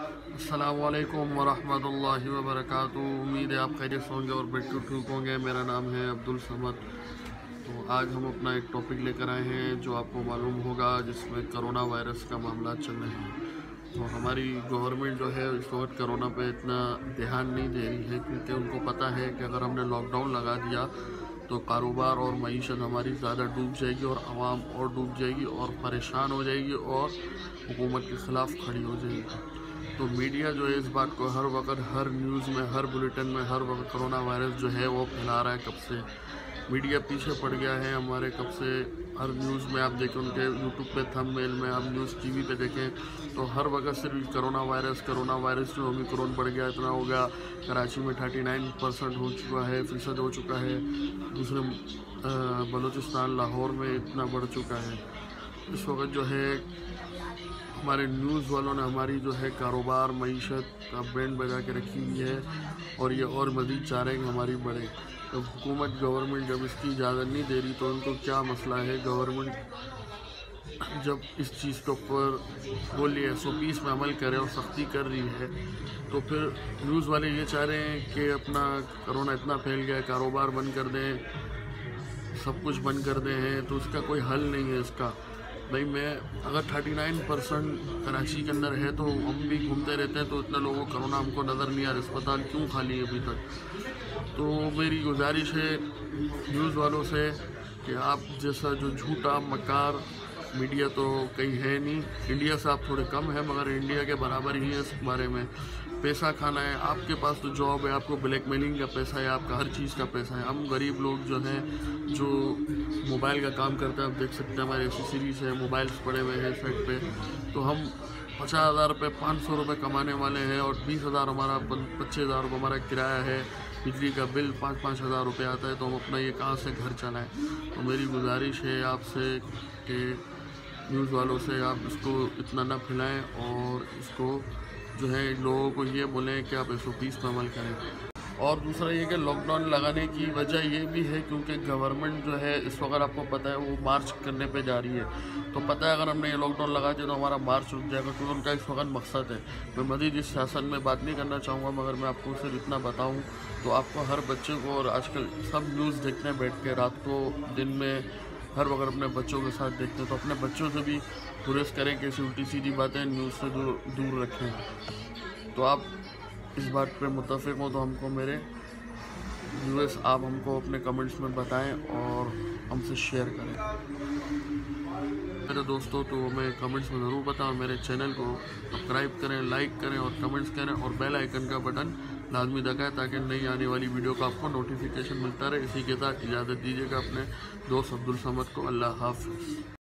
अस्सलामु अलैकुम वरहमतुल्लाहि वबरकातुहू। उम्मीद है आप खैरियत से होंगे और बिल्कुल ठीक होंगे। मेरा नाम है अब्दुल समद। तो आज हम अपना एक टॉपिक लेकर आए हैं जो आपको मालूम होगा, जिसमें करोना वायरस का मामला चल रहे हैं। तो हमारी गवर्नमेंट जो है इस वक्त करोना पे इतना ध्यान नहीं दे रही है, क्योंकि उनको पता है कि अगर हमने लॉकडाउन लगा दिया तो कारोबार और मईशत हमारी ज़्यादा डूब जाएगी और आवाम और डूब जाएगी और परेशान हो जाएगी और हुकूमत के ख़िलाफ़ खड़ी हो जाएगी। तो मीडिया जो है इस बात को हर वक्त, हर न्यूज़ में, हर बुलेटिन में, हर वक्त करोना वायरस जो है वो फैला रहा है। कब से मीडिया पीछे पड़ गया है हमारे, कब से हर न्यूज़ में आप देखें, उनके यूट्यूब पे थंबनेल में, आप न्यूज़ टीवी पे देखें तो हर वक्त सिर्फ करोना वायरस जो ओमिक्रॉन बढ़ गया, इतना हो गया। कराची में 39% हो चुका है, फ़ीसद हो चुका है। दूसरे बलूचिस्तान लाहौर में इतना बढ़ चुका है। इस वक्त जो है हमारे न्यूज़ वालों ने हमारी जो है कारोबार मईशत का बैंड बजा के रखी हुई है और ये और मज़ीद चाह रहे हैं कि हमारी बढ़े। तो हुकूमत, गवर्नमेंट जब इसकी इजाज़त नहीं दे रही तो उनको क्या मसला है? गवर्नमेंट जब इस चीज़ के ऊपर बोली SOPs में अमल करे और सख्ती कर रही है, तो फिर न्यूज़ वाले ये चाह रहे हैं कि अपना करोना इतना फैल गया है, कारोबार बंद कर दें, सब कुछ बंद कर दें हैं, तो उसका कोई हल नहीं है इसका। भाई अगर 39% कराची के अंदर है तो हम भी घूमते रहते हैं, तो इतना लोगों को करोना हमको नज़र नहीं आ रहा, अस्पताल क्यों खाली है अभी तक? तो मेरी गुजारिश है न्यूज़ वालों से कि आप जैसा जो झूठा मकार मीडिया तो कहीं है नहीं, इंडिया से आप थोड़े कम हैं मगर इंडिया के बराबर ही है इस बारे में। पैसा खाना है, आपके पास तो जॉब है, आपको ब्लैकमेलिंग का पैसा है, आपका हर चीज़ का पैसा है। हम गरीब लोग जो हैं, जो मोबाइल का काम करते हैं, आप देख सकते हैं हमारे एक्सेसरीज है, मोबाइल्स पड़े हुए हैं साइड पे, तो हम 50,000 रुपये, 500 रुपये कमाने वाले हैं और 20,000 हमारा 25,000 रुपये हमारा किराया है, बिजली का बिल 5-5 हज़ार रुपये आता है, तो हम अपना ये कहाँ से घर चलाएं? तो मेरी गुजारिश है आपसे कि न्यूज़ वालों से आप इसको इतना ना फैलाएं और इसको जो है लोगों को ये बोलें कि आप SOPs पर अमल करें। और दूसरा ये कि लॉकडाउन लगाने की वजह ये भी है क्योंकि गवर्नमेंट जो है इस वक्त आपको पता है वो मार्च करने पे जा रही है। तो पता है अगर हमने ये लॉकडाउन लगा दिया तो हमारा मार्च रुक जाएगा, क्योंकि उनका इस वक्त मकसद है। मैं मज़ीद इस सियासत में बात नहीं करना चाहूँगा, मगर मैं आपको सिर्फ इतना बताऊँ तो आपको हर बच्चे को, और आजकल सब न्यूज़ देखने बैठ के रात को, दिन में, हर वक्त अपने बच्चों के साथ देखते हैं, तो अपने बच्चों से भी गुरेज करें कि ऐसी उल्टी सीधी बातें न्यूज़ से दूर रखें। तो आप इस बात पे मुत्तफ़िक़ हो तो हमको मेरे व्यूअर्स आप हमको अपने कमेंट्स में बताएं और हमसे शेयर करें। मेरे दोस्तों, तो हमें कमेंट्स में ज़रूर बताएं, मेरे चैनल को सब्सक्राइब करें, लाइक करें और कमेंट्स करें और बेल आइकन का बटन लाजमी दबाएं ताकि नई आने वाली वीडियो का आपको नोटिफिकेशन मिलता रहे। इसी के साथ इजाज़त दीजिएगा अपने दोस्त अब्दुल समद को। अल्लाह हाफ़िज़।